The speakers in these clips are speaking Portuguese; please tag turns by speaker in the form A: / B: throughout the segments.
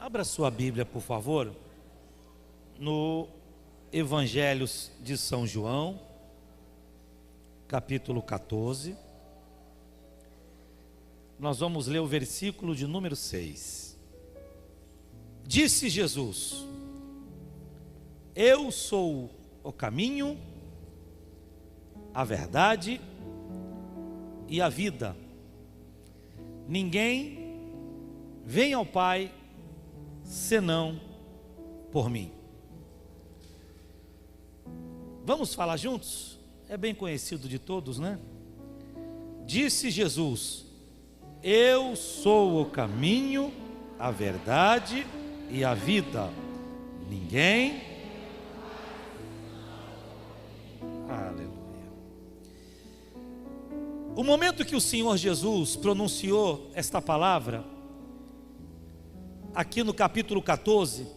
A: Abra sua Bíblia, por favor, no Evangelho de São João, capítulo 14. Nós vamos ler o versículo de número 6. Disse Jesus: Eu sou o caminho, a verdade e a vida. Ninguém vem ao Pai senão por mim. Vamos falar juntos? É bem conhecido de todos, né? Disse Jesus: Eu sou o caminho, a verdade e a vida. Ninguém. Aleluia. O momento que o Senhor Jesus pronunciou esta palavra, aqui no capítulo 14,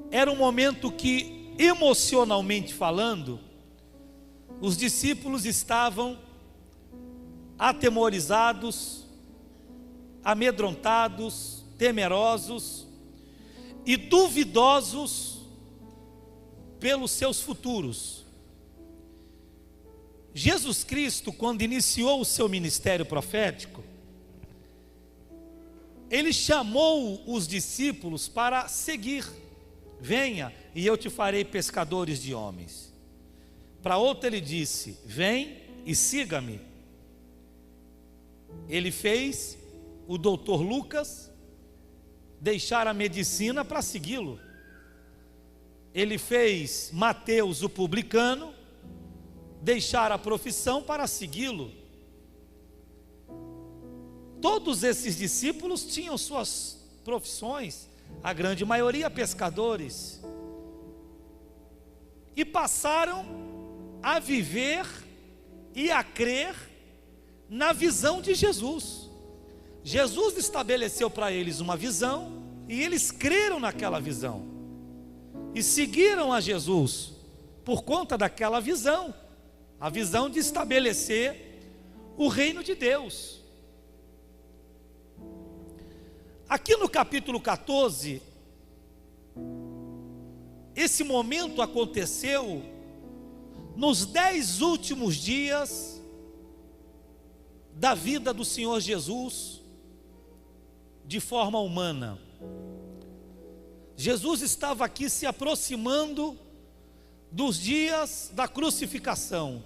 A: era um momento que, emocionalmente falando, os discípulos estavam atemorizados, amedrontados, temerosos e duvidosos pelos seus futuros. Jesus Cristo, quando iniciou o seu ministério profético, ele chamou os discípulos para seguir. Venha e eu te farei pescadores de homens. Para outro ele disse: vem e siga-me. Ele fez o doutor Lucas deixar a medicina para segui-lo. Ele fez Mateus, o publicano, deixar a profissão para segui-lo. Todos esses discípulos tinham suas profissões, a grande maioria pescadores, e passaram a viver e a crer na visão de Jesus. Jesus estabeleceu para eles uma visão e eles creram naquela visão e seguiram a Jesus por conta daquela visão, a visão de estabelecer o reino de Deus. Aqui no capítulo 14, esse momento aconteceu nos 10 últimos dias da vida do Senhor Jesus, de forma humana. Jesus estava aqui se aproximando dos dias da crucificação,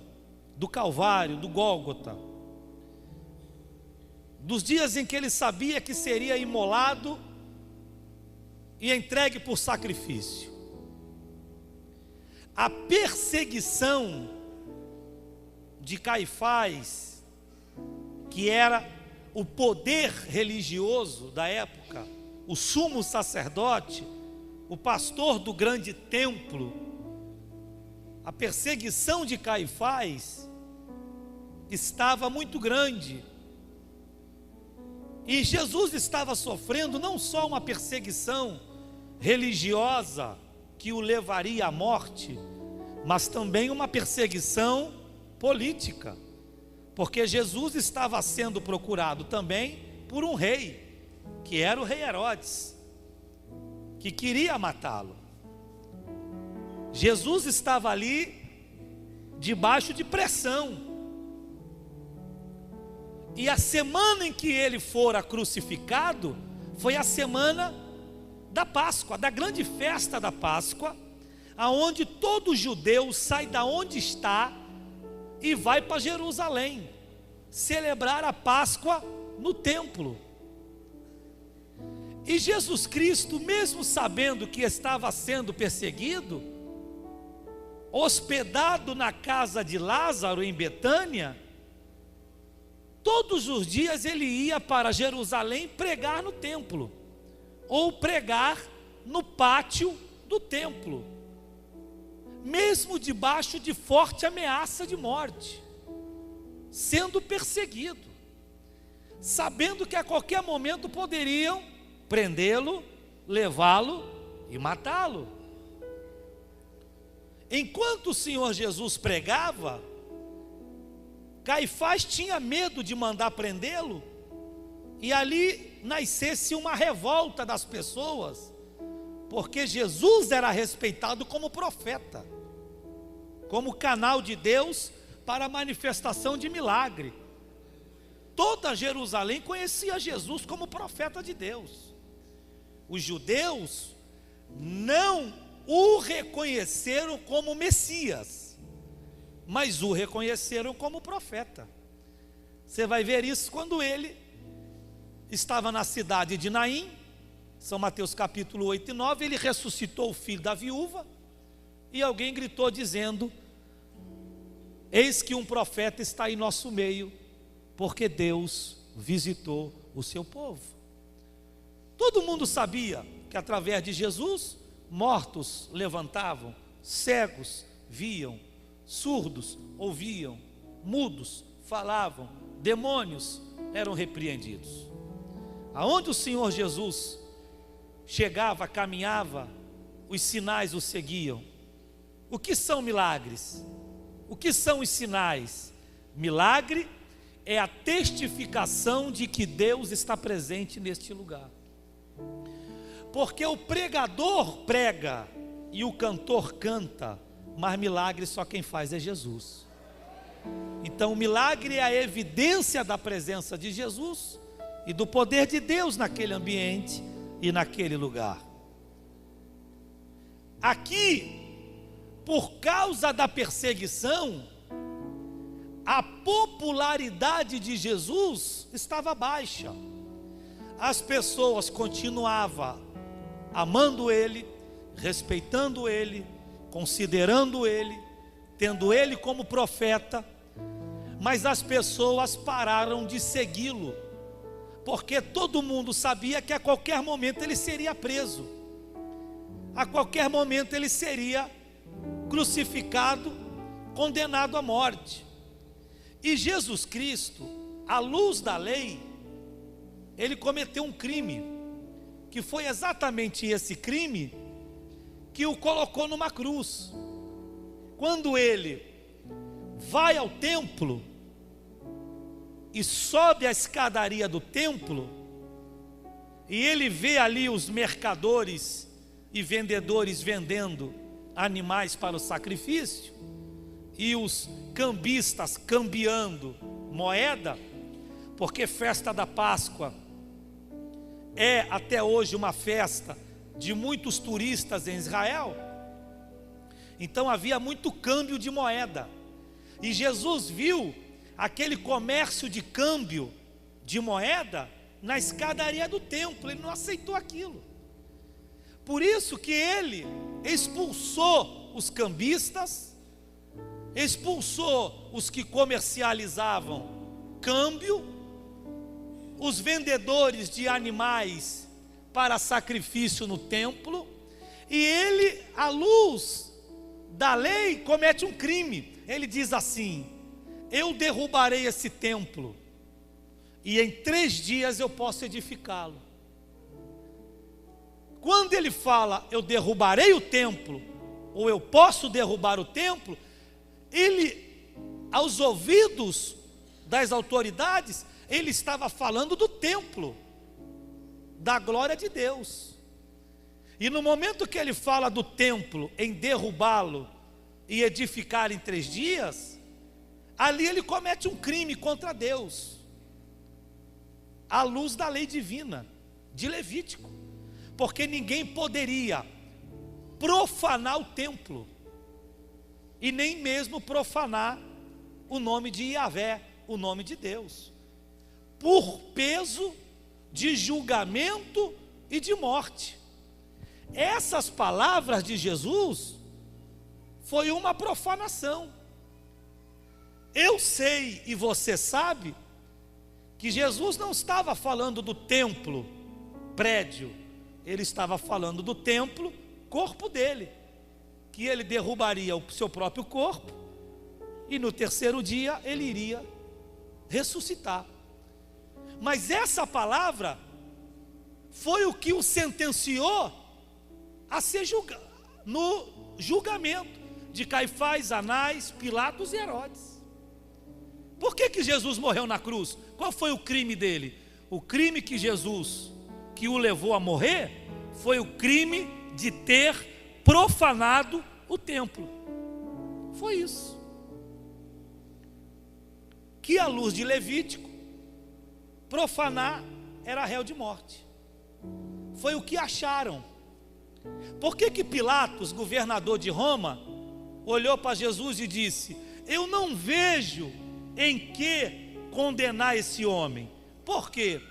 A: do Calvário, do Gólgota, dos dias em que ele sabia que seria imolado e entregue por sacrifício. A perseguição de Caifás, que era o poder religioso da época, o sumo sacerdote, o pastor do grande templo, a perseguição de Caifás estava muito grande. E Jesus estava sofrendo não só uma perseguição religiosa que o levaria à morte, mas também uma perseguição política, porque Jesus estava sendo procurado também por um rei, que era o rei Herodes, que queria matá-lo. Jesus estava ali debaixo de pressão. E a semana em que ele fora crucificado foi a semana da Páscoa, da grande festa da Páscoa, aonde todo judeu sai da onde está e vai para Jerusalém celebrar a Páscoa no templo. E Jesus Cristo, mesmo sabendo que estava sendo perseguido, hospedado na casa de Lázaro em Betânia, todos os dias ele ia para Jerusalém pregar no templo, ou pregar no pátio do templo, mesmo debaixo de forte ameaça de morte, sendo perseguido, sabendo que a qualquer momento poderiam prendê-lo, levá-lo e matá-lo. Enquanto o Senhor Jesus pregava, Caifás tinha medo de mandar prendê-lo, e ali nascesse uma revolta das pessoas, porque Jesus era respeitado como profeta, como canal de Deus para a manifestação de milagre. Toda Jerusalém conhecia Jesus como profeta de Deus. Os judeus não o reconheceram como Messias, mas o reconheceram como profeta. Você vai ver isso quando ele estava na cidade de Naim, São Mateus capítulo 8 e 9, ele ressuscitou o filho da viúva, e alguém gritou dizendo: eis que um profeta está em nosso meio, porque Deus visitou o seu povo. Todo mundo sabia que através de Jesus, mortos levantavam, cegos viam, surdos ouviam, mudos falavam, demônios eram repreendidos. Aonde o Senhor Jesus chegava, caminhava, os sinais o seguiam. O que são milagres? O que são os sinais? Milagre é a testificação de que Deus está presente neste lugar. Porque o pregador prega e o cantor canta, mas milagre só quem faz é Jesus. Então o milagre é a evidência da presença de Jesus e do poder de Deus naquele ambiente e naquele lugar. Aqui, por causa da perseguição, a popularidade de Jesus estava baixa. As pessoas continuavam amando Ele, respeitando Ele, considerando Ele, tendo Ele como profeta, mas as pessoas pararam de segui-lo, porque todo mundo sabia que a qualquer momento ele seria preso, a qualquer momento ele seria crucificado, condenado à morte. E Jesus Cristo, à luz da lei, ele cometeu um crime, que foi exatamente esse crime que o colocou numa cruz. Quando ele vai ao templo e sobe a escadaria do templo, e ele vê ali os mercadores e vendedores vendendo animais para o sacrifício, e os cambistas cambiando moeda, porque festa da Páscoa é até hoje uma festa de muitos turistas em Israel. Então havia muito câmbio de moeda, e Jesus viu aquele comércio de câmbio de moeda na escadaria do templo. Ele não aceitou aquilo. Por isso que ele expulsou os cambistas, expulsou os que comercializavam câmbio, os vendedores de animais para sacrifício no templo, e ele, à luz da lei, comete um crime. Ele diz assim: eu derrubarei esse templo, e em 3 dias eu posso edificá-lo. Quando ele fala eu derrubarei o templo, ou eu posso derrubar o templo, ele, aos ouvidos das autoridades, ele estava falando do templo, da glória de Deus. E no momento que ele fala do templo, em derrubá-lo e edificar em 3 dias, ali ele comete um crime contra Deus, à luz da lei divina de Levítico, porque ninguém poderia profanar o templo, e nem mesmo profanar o nome de Yahvé, o nome de Deus, por peso de julgamento e de morte. Essas palavras de Jesus foi uma profanação. Eu sei e você sabe que Jesus não estava falando do templo, prédio, ele estava falando do templo, corpo dele, que ele derrubaria o seu próprio corpo, e no 3º dia ele iria ressuscitar. Mas essa palavra foi o que o sentenciou a ser julgado no julgamento de Caifás, Anás, Pilatos e Herodes. Por que Jesus morreu na cruz? Qual foi o crime dele? o crime que o levou a morrer, foi o crime de ter profanado o templo. Foi isso. Que à luz de Levítico, profanar era réu de morte. Foi o que acharam. Por que Pilatos, governador de Roma, olhou para Jesus e disse: eu não vejo em que condenar esse homem? Por quê?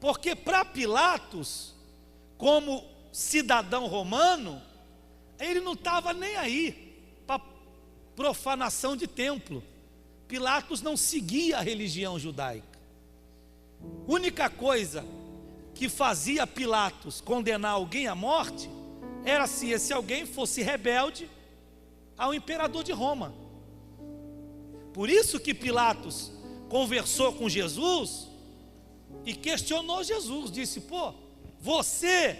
A: Porque para Pilatos, como cidadão romano, ele não estava nem aí para profanação de templo. Pilatos não seguia a religião judaica. A única coisa que fazia Pilatos condenar alguém à morte era se esse alguém fosse rebelde ao imperador de Roma. Por isso que Pilatos conversou com Jesus e questionou Jesus, disse: pô, você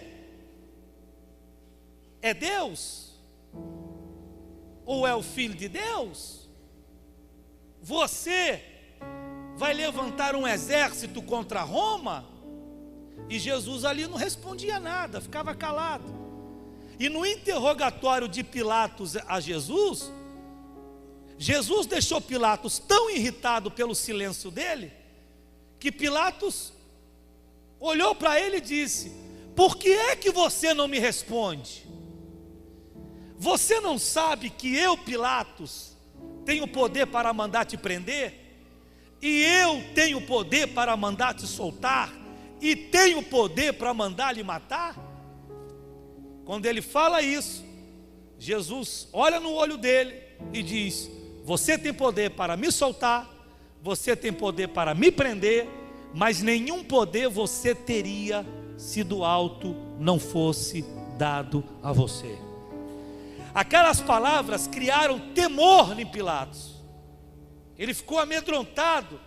A: é Deus? Ou é o Filho de Deus? Você vai levantar um exército contra Roma? E Jesus ali não respondia nada, ficava calado. E no interrogatório de Pilatos a Jesus, Jesus deixou Pilatos tão irritado pelo silêncio dele, que Pilatos olhou para ele e disse: por que é que você não me responde? Você não sabe que eu, Pilatos, tenho poder para mandar te prender? E eu tenho poder para mandar te soltar? E tenho poder para mandar lhe matar? Quando ele fala isso, Jesus olha no olho dele e diz: você tem poder para me soltar, você tem poder para me prender, mas nenhum poder você teria se do alto não fosse dado a você. Aquelas palavras criaram temor em Pilatos. Ele ficou amedrontado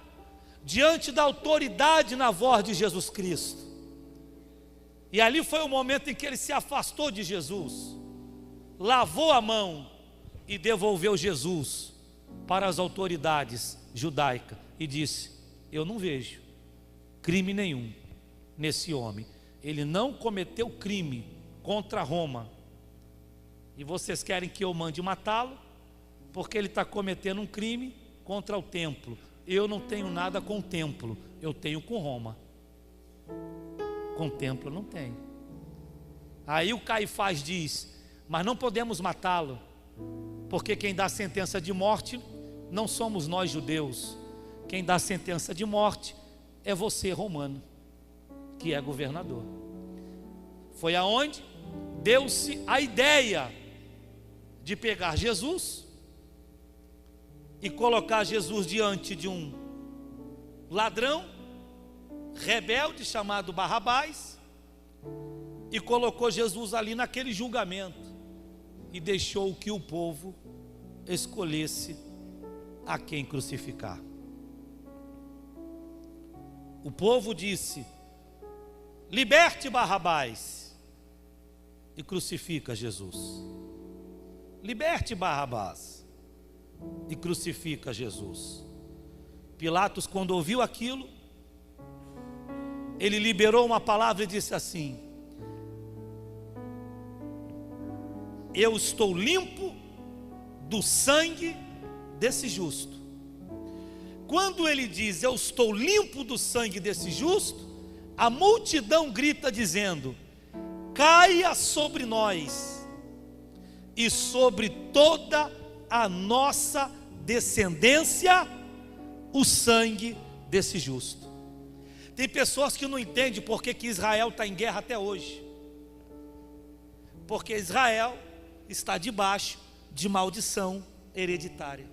A: diante da autoridade na voz de Jesus Cristo. E ali foi o momento em que ele se afastou de Jesus, lavou a mão e devolveu Jesus para as autoridades judaicas e disse: eu não vejo crime nenhum nesse homem, ele não cometeu crime contra Roma, e vocês querem que eu mande matá-lo, porque ele está cometendo um crime contra o templo. Eu não tenho nada com o templo, eu tenho com Roma. Com o templo eu não tenho. Aí o Caifás diz: mas não podemos matá-lo, porque quem dá sentença de morte não somos nós judeus, quem dá sentença de morte é você, romano, que é governador. Foi aonde deu-se a ideia de pegar Jesus e colocar Jesus diante de um ladrão rebelde chamado Barrabás, e colocou Jesus ali naquele julgamento e deixou que o povo escolhesse a quem crucificar. O povo disse: liberte Barrabás, e crucifica Jesus. Liberte Barrabás e crucifica Jesus. Pilatos, quando ouviu aquilo, ele liberou uma palavra e disse assim: eu estou limpo do sangue desse justo. Quando ele diz eu estou limpo do sangue desse justo, a multidão grita dizendo: caia sobre nós e sobre toda a nossa descendência o sangue desse justo. Tem pessoas que não entendem por que Israel está em guerra até hoje. Porque Israel está debaixo de maldição hereditária.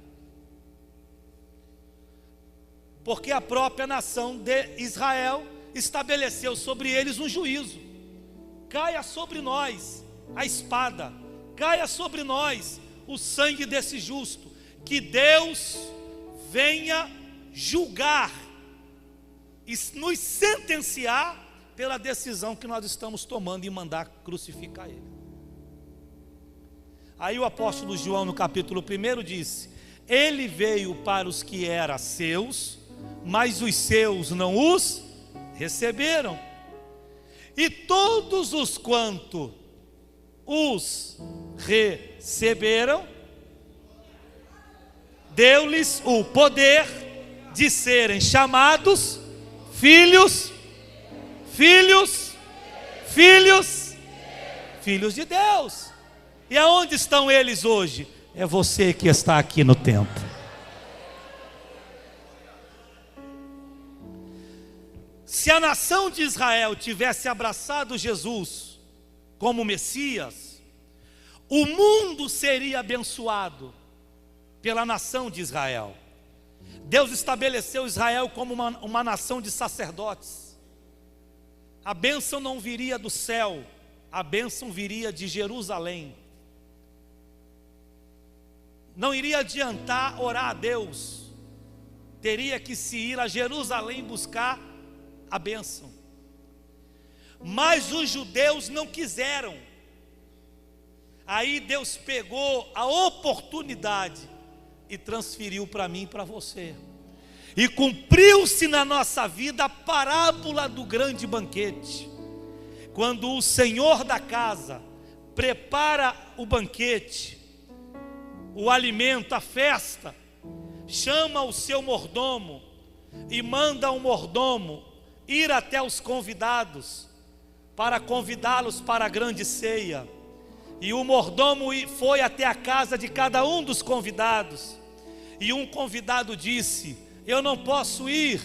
A: Porque a própria nação de Israel estabeleceu sobre eles um juízo: caia sobre nós a espada, caia sobre nós o sangue desse justo, que Deus venha julgar e nos sentenciar pela decisão que nós estamos tomando em mandar crucificar ele. Aí o apóstolo João, no capítulo 1, disse: ele veio para os que eram seus, mas os seus não os receberam. E todos os quanto os receberam, deu-lhes o poder de serem chamados filhos de Deus. E aonde estão eles hoje? É você que está aqui no templo. Se a nação de Israel tivesse abraçado Jesus como Messias, o mundo seria abençoado pela nação de Israel. Deus estabeleceu Israel como uma nação de sacerdotes. A bênção não viria do céu, a bênção viria de Jerusalém. Não iria adiantar orar a Deus, teria que se ir a Jerusalém buscar a bênção. Mas os judeus não quiseram. Aí Deus pegou a oportunidade e transferiu para mim e para você. E cumpriu-se na nossa vida a parábola do grande banquete. Quando o Senhor da casa prepara o banquete, o alimento, a festa, chama o seu mordomo e manda o mordomo ir até os convidados para convidá-los para a grande ceia. E o mordomo foi até a casa de cada um dos convidados. E um convidado disse: eu não posso ir,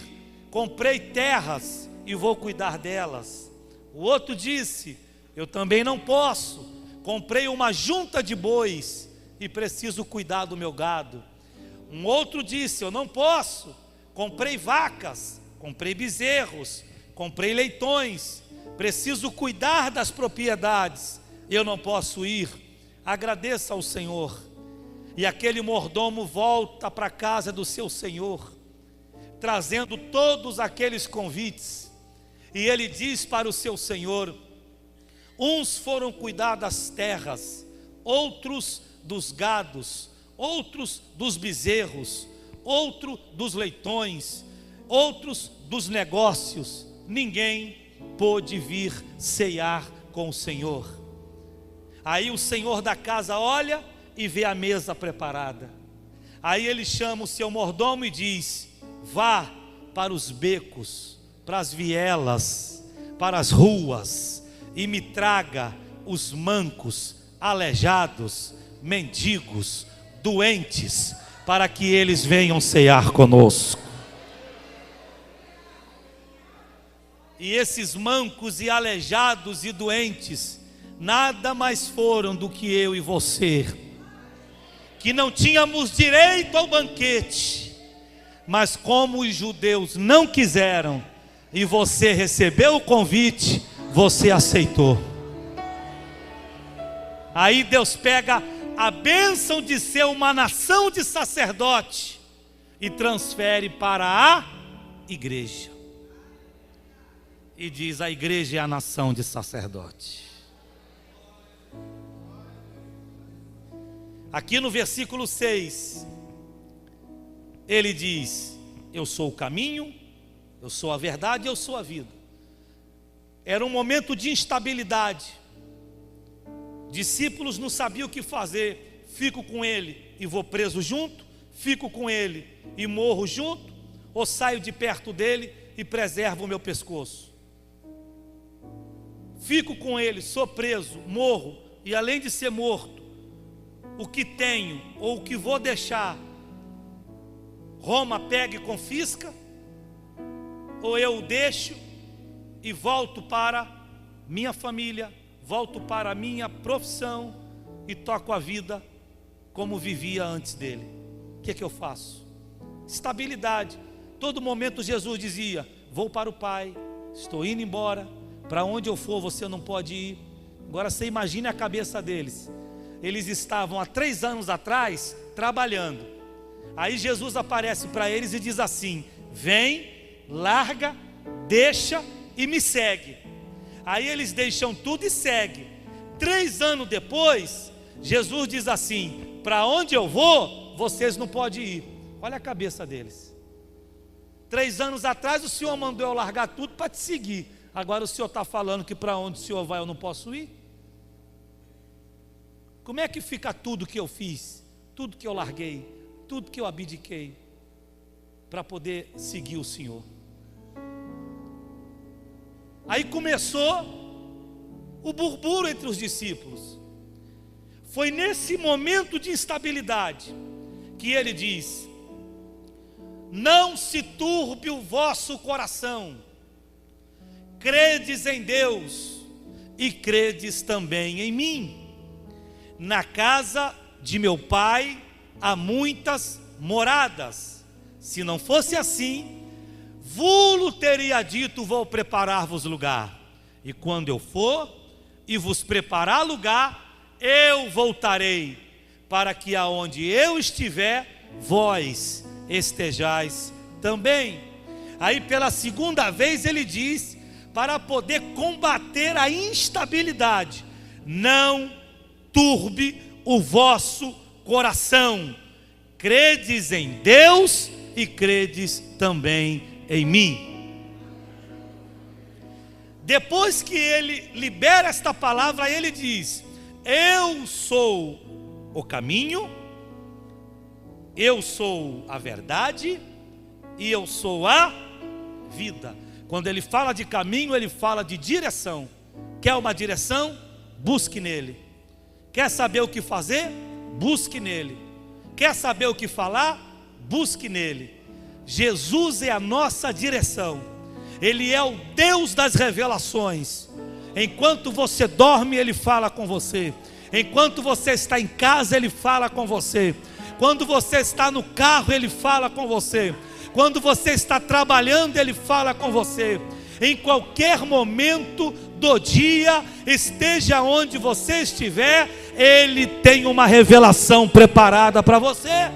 A: comprei terras e vou cuidar delas. O outro disse: eu também não posso, comprei uma junta de bois e preciso cuidar do meu gado. Um outro disse: eu não posso, comprei vacas, comprei bezerros, comprei leitões, preciso cuidar das propriedades, eu não posso ir. Agradeça ao Senhor. E aquele mordomo volta para a casa do seu senhor, trazendo todos aqueles convites, e ele diz para o seu senhor: uns foram cuidar das terras, outros dos gados, outros dos bezerros, outro dos leitões, outros dos negócios. Ninguém pôde vir ceiar com o Senhor. Aí o senhor da casa olha e vê a mesa preparada. Aí ele chama o seu mordomo e diz: vá para os becos, para as vielas, para as ruas, e me traga os mancos, aleijados, mendigos, doentes, para que eles venham ceiar conosco. E esses mancos e aleijados e doentes nada mais foram do que eu e você, que não tínhamos direito ao banquete, mas como os judeus não quiseram e você recebeu o convite, você aceitou. Aí Deus pega a bênção de ser uma nação de sacerdote e transfere para a igreja. E diz: a igreja é a nação de sacerdote. Aqui no versículo 6, ele diz: eu sou o caminho, eu sou a verdade, eu sou a vida. Era um momento de instabilidade. Discípulos não sabiam o que fazer. Fico com ele e vou preso junto, fico com ele e morro junto, ou saio de perto dele e preservo o meu pescoço. Fico com ele, sou preso, morro, e além de ser morto, o que tenho ou o que vou deixar, Roma pega e confisca, ou eu o deixo e volto para minha família, volto para a minha profissão e toco a vida como vivia antes dele. O que é que eu faço? Estabilidade. Todo momento Jesus dizia: vou para o Pai, estou indo embora, para onde eu for você não pode ir. Agora você imagine a cabeça deles. Eles estavam há 3 anos atrás trabalhando. Aí Jesus aparece para eles e diz assim: vem, larga, deixa e me segue. Aí eles deixam tudo e seguem. 3 anos depois, Jesus diz assim: para onde eu vou, vocês não podem ir. Olha a cabeça deles. 3 anos atrás o Senhor mandou eu largar tudo para te seguir. Agora o Senhor está falando que para onde o Senhor vai eu não posso ir? Como é que fica tudo que eu fiz, tudo que eu larguei, tudo que eu abdiquei, para poder seguir o Senhor? Aí começou o burburinho entre os discípulos. Foi nesse momento de instabilidade que ele diz: não se turbe o vosso coração, credes em Deus e credes também em mim. Na casa de meu pai há muitas moradas. Se não fosse assim, vou-lo teria dito: vou preparar-vos lugar. E quando eu for e vos preparar lugar, eu voltarei, para que aonde eu estiver, vós estejais também. Aí pela segunda vez ele diz, para poder combater a instabilidade: não turbe o vosso coração, credes em Deus e credes também em mim. Depois que ele libera esta palavra, ele diz: eu sou o caminho, eu sou a verdade e eu sou a vida. Quando ele fala de caminho, ele fala de direção. Quer uma direção? Busque nele. Quer saber o que fazer? Busque nele. Quer saber o que falar? Busque nele. Jesus é a nossa direção. Ele é o Deus das revelações. Enquanto você dorme, Ele fala com você. Enquanto você está em casa, Ele fala com você. Quando você está no carro, Ele fala com você. Quando você está trabalhando, Ele fala com você. Em qualquer momento do dia, esteja onde você estiver, Ele tem uma revelação preparada para você.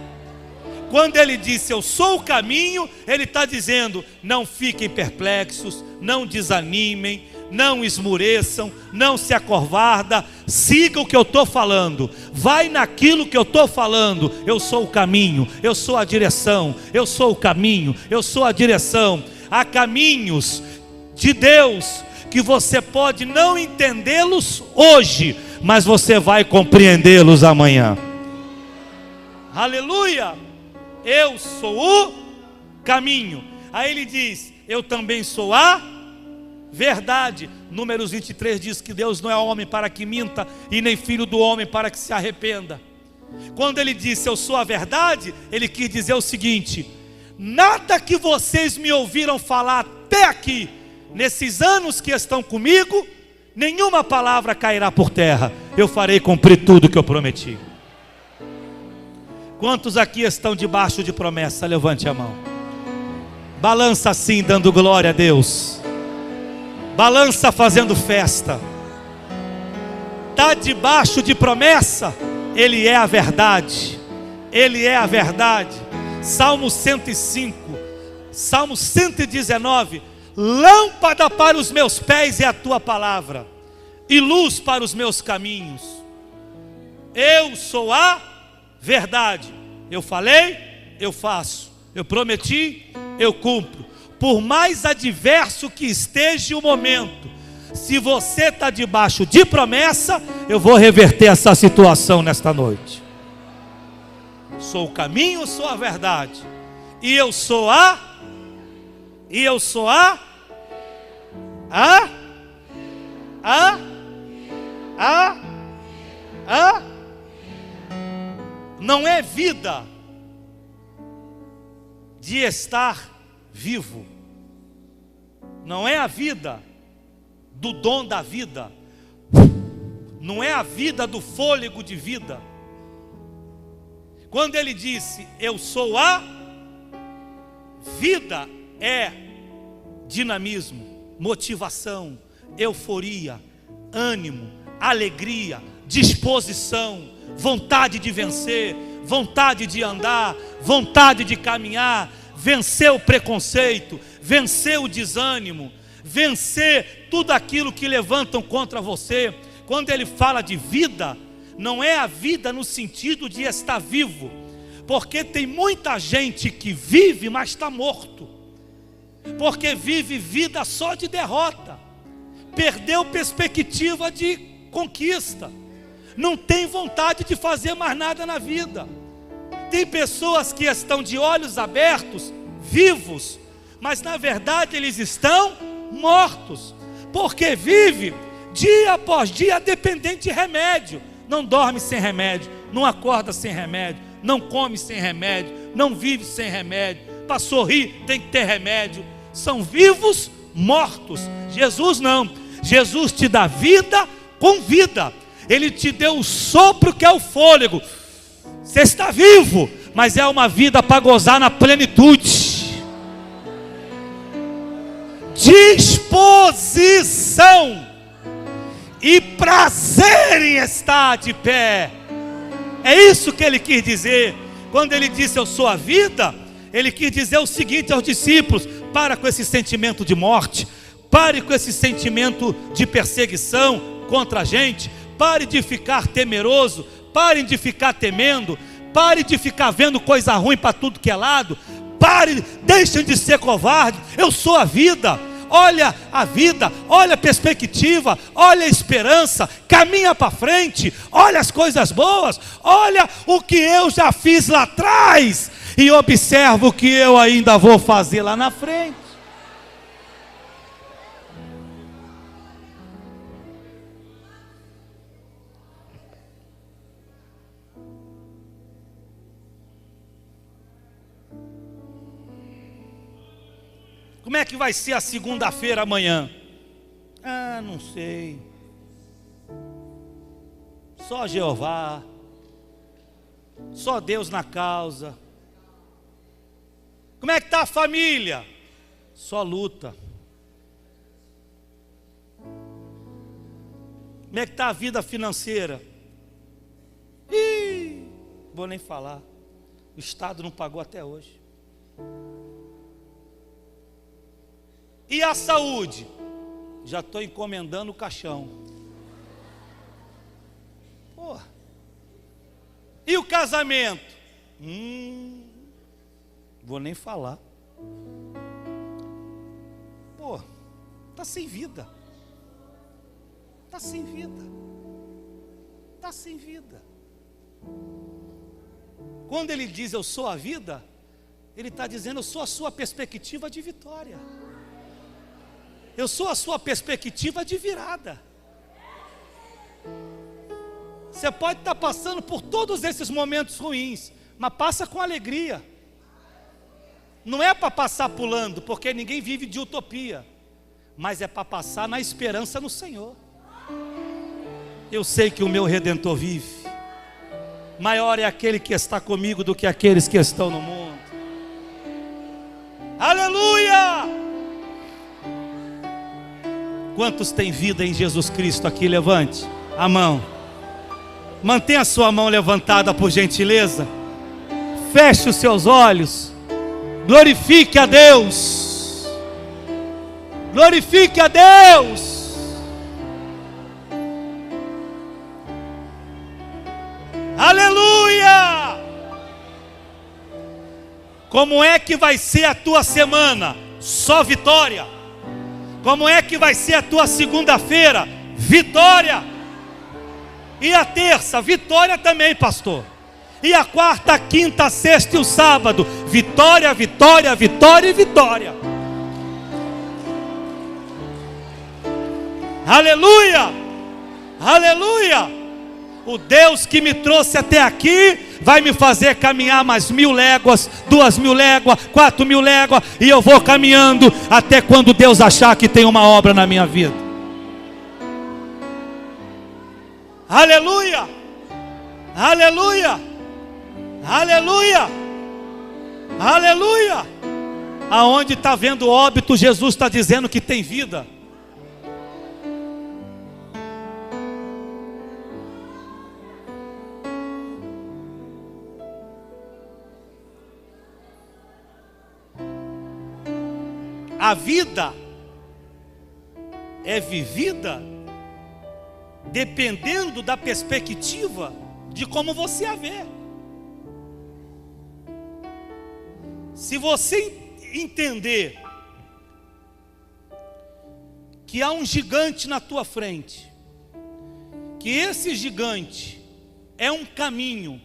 A: Quando ele disse eu sou o caminho, ele está dizendo: não fiquem perplexos, não desanimem, não esmureçam, não se acovarda, siga o que eu estou falando, vai naquilo que eu estou falando. Eu sou o caminho, eu sou a direção, eu sou o caminho, eu sou a direção. Há caminhos de Deus que você pode não entendê-los hoje, mas você vai compreendê-los amanhã. Aleluia! Eu sou o caminho. Aí ele diz: eu também sou a verdade. Números 23 diz que Deus não é homem para que minta, e nem filho do homem para que se arrependa. Quando ele disse eu sou a verdade, ele quis dizer o seguinte: nada que vocês me ouviram falar até aqui, nesses anos que estão comigo, nenhuma palavra cairá por terra. Eu farei cumprir tudo que eu prometi. Quantos aqui estão debaixo de promessa? Levante a mão. Balança assim, dando glória a Deus. Balança fazendo festa. Está debaixo de promessa? Ele é a verdade. Ele é a verdade. Salmo 105, Salmo 119. Lâmpada para os meus pés é a tua palavra, e luz para os meus caminhos. Eu sou a verdade. Eu falei, eu faço. Eu prometi, eu cumpro. Por mais adverso que esteja o momento, se você está debaixo de promessa, eu vou reverter essa situação nesta noite. Sou o caminho, sou a verdade, e eu sou a não é vida de estar vivo, não é a vida do dom da vida, não é a vida do fôlego de vida. Quando ele disse eu sou a vida, é dinamismo, motivação, euforia, ânimo, alegria, disposição, vontade de vencer, vontade de andar, vontade de caminhar, vencer o preconceito, vencer o desânimo, vencer tudo aquilo que levantam contra você. Quando ele fala de vida, não é a vida no sentido de estar vivo, porque tem muita gente que vive, mas está morto. porque vive vida só de derrota, perdeu perspectiva de conquista, não tem vontade de fazer mais nada na vida. Tem pessoas que estão de olhos abertos, vivos, mas na verdade eles estão mortos, porque vive dia após dia dependente de remédio. Não dorme sem remédio, não acorda sem remédio, não come sem remédio, não vive sem remédio. Para sorrir tem que ter remédio. São vivos mortos. Jesus não. Jesus te dá vida com vida. Ele te deu o sopro que é o fôlego. Você está vivo, mas é uma vida para gozar na plenitude. Disposição e prazer em estar de pé. É isso que ele quis dizer. Quando ele disse eu sou a vida, ele quis dizer o seguinte aos discípulos: para com esse sentimento de morte, pare com esse sentimento de perseguição contra a gente, pare de ficar temeroso, pare de ficar temendo, pare de ficar vendo coisa ruim para tudo que é lado, pare, deixem de ser covarde. Eu sou a vida. Olha a vida, olha a perspectiva, olha a esperança, caminha para frente, olha as coisas boas, olha o que eu já fiz lá atrás e observa o que eu ainda vou fazer lá na frente. Como é que vai ser a segunda-feira amanhã? Ah, não sei. Só Jeová. Só Deus na causa. Como é que está a família? Só luta. Como é que está a vida financeira? Vou nem falar. O Estado não pagou até hoje. E a saúde? Já estou encomendando o caixão. Porra. E o casamento? Vou nem falar. Pô, tá sem vida. Tá sem vida. Tá sem vida. Quando ele diz eu sou a vida, ele está dizendo eu sou a sua perspectiva de vitória. Eu sou a sua perspectiva de virada. Você pode estar passando por todos esses momentos ruins, mas passa com alegria. Não é para passar pulando, porque ninguém vive de utopia, mas é para passar na esperança no Senhor. Eu sei que o meu Redentor vive. Maior é aquele que está comigo do que aqueles que estão no mundo. Aleluia! Quantos têm vida em Jesus Cristo aqui? Levante a mão. Mantenha a sua mão levantada, por gentileza. Feche os seus olhos. Glorifique a Deus. Glorifique a Deus. Aleluia! Como é que vai ser a tua semana? Só vitória. Como é que vai ser a tua segunda-feira? Vitória. E a terça? Vitória também, pastor. E a quarta, a quinta, a sexta e o sábado? Vitória, vitória, vitória e vitória. Aleluia! Aleluia! O Deus que me trouxe até aqui vai me fazer caminhar mais 1000 léguas, 2000 léguas, 4000 léguas, e eu vou caminhando até quando Deus achar que tem uma obra na minha vida. Aleluia! Aleluia! Aleluia! Aleluia! Aonde está vendo óbito, Jesus está dizendo que tem vida. A vida é vivida dependendo da perspectiva de como você a vê. Se você entender que há um gigante na tua frente, que esse gigante é um caminho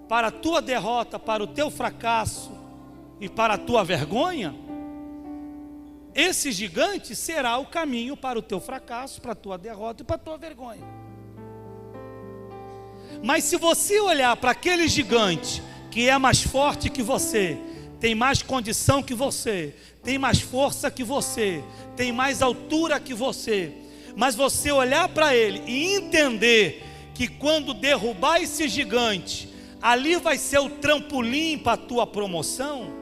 A: para a tua derrota, para o teu fracasso e para a tua vergonha, esse gigante será o caminho para o teu fracasso, para a tua derrota e para a tua vergonha. Mas se você olhar para aquele gigante que é mais forte que você, tem mais condição que você, tem mais força que você, tem mais altura que você, mas você olhar para ele e entender que quando derrubar esse gigante, ali vai ser o trampolim para a tua promoção,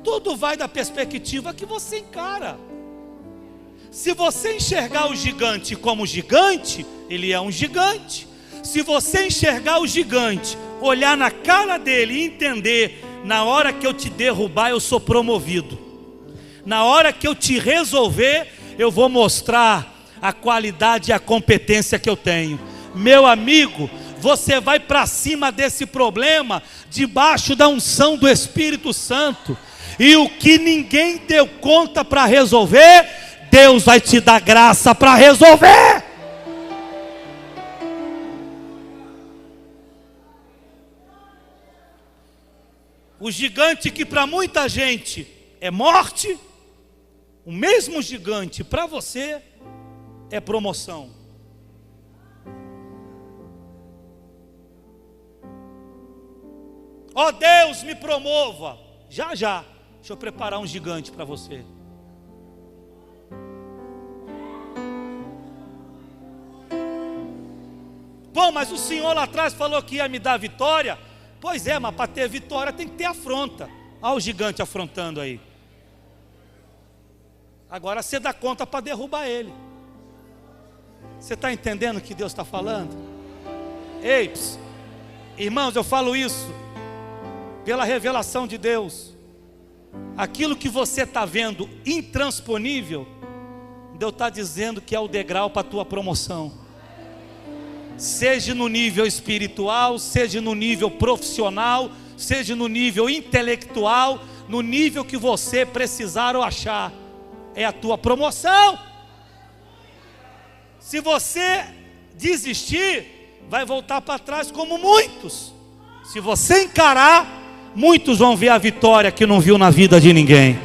A: tudo vai da perspectiva que você encara. Se você enxergar o gigante como gigante, ele é um gigante. Se você enxergar o gigante, olhar na cara dele e entender, na hora que eu te derrubar eu sou promovido, na hora que eu te resolver eu vou mostrar a qualidade e a competência que eu tenho. Meu amigo, você vai para cima desse problema debaixo da unção do Espírito Santo, e o que ninguém deu conta para resolver, Deus vai te dar graça para resolver. O gigante que para muita gente é morte, o mesmo gigante para você é promoção. Ó Deus, me promova. Já, já. Deixa eu preparar um gigante para você. Bom, mas o Senhor lá atrás falou que ia me dar vitória. Pois é, mas para ter vitória tem que ter afronta. Olha o gigante afrontando aí. Agora você dá conta para derrubar ele. Você está entendendo o que Deus está falando? Ei, irmãos, eu falo isso pela revelação de Deus. Aquilo que você está vendo intransponível, Deus está dizendo que é o degrau para a tua promoção. Seja no nível espiritual, seja no nível profissional, seja no nível intelectual, no nível que você precisar ou achar, é a tua promoção. Se você desistir, vai voltar para trás como muitos. Se você encarar, muitos vão ver a vitória que não viu na vida de ninguém.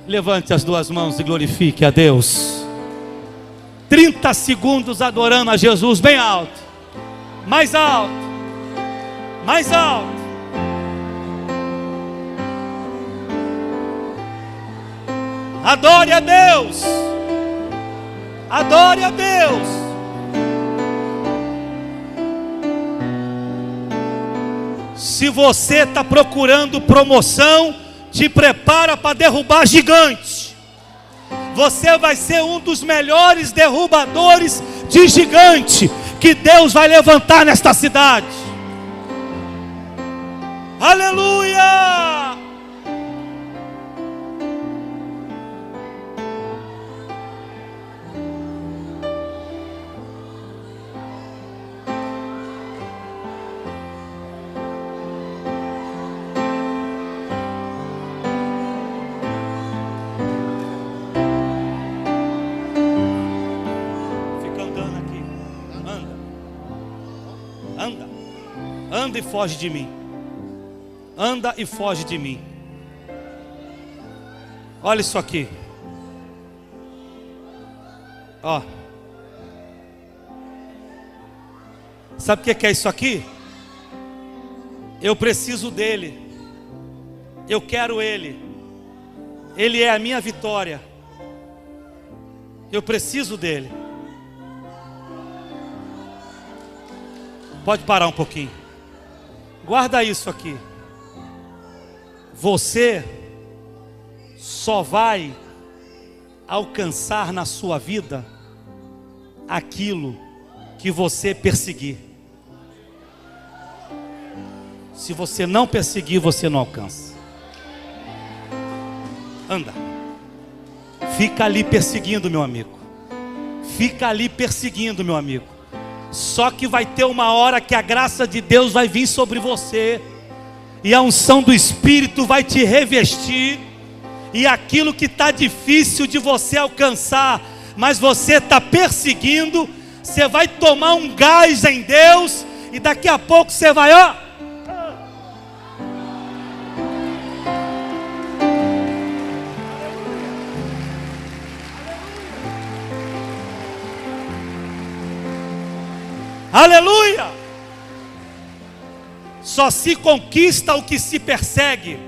A: Levante as duas mãos e glorifique a Deus. 30 segundos adorando a Jesus bem alto. Mais alto. Mais alto. Adore a Deus. Adore a Deus. Se você está procurando promoção, te prepara para derrubar gigantes. Você vai ser um dos melhores derrubadores de gigante que Deus vai levantar nesta cidade. Aleluia! Anda e foge de mim. Anda e foge de mim. Olha isso aqui. Ó. Sabe o que é isso aqui? Eu preciso dele. Eu quero ele. Ele é a minha vitória. Eu preciso dele. Pode parar um pouquinho. Guarda isso aqui. Você só vai alcançar na sua vida aquilo que você perseguir. Se você não perseguir, você não alcança. Anda. Fica ali perseguindo, meu amigo. Fica ali perseguindo, meu amigo. Só que vai ter uma hora que a graça de Deus vai vir sobre você. e a unção do Espírito vai te revestir, e aquilo que está difícil de você alcançar, mas você está perseguindo, você vai tomar um gás em Deus, e daqui a pouco você vai, ó. Aleluia! Só se conquista o que se persegue.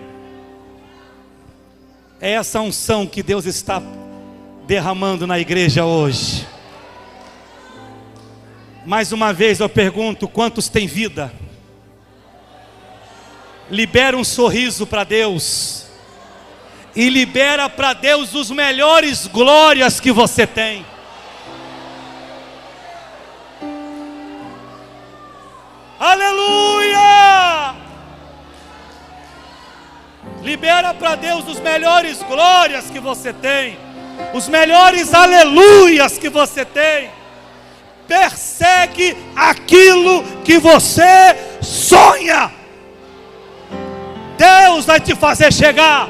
A: É essa unção que Deus está derramando na igreja hoje. Mais uma vez eu pergunto: quantos têm vida? Libera um sorriso para Deus, e libera para Deus os melhores glórias que você tem. Aleluia! Libera para Deus os melhores glórias que você tem, os melhores aleluias que você tem. Persegue aquilo que você sonha. Deus vai te fazer chegar.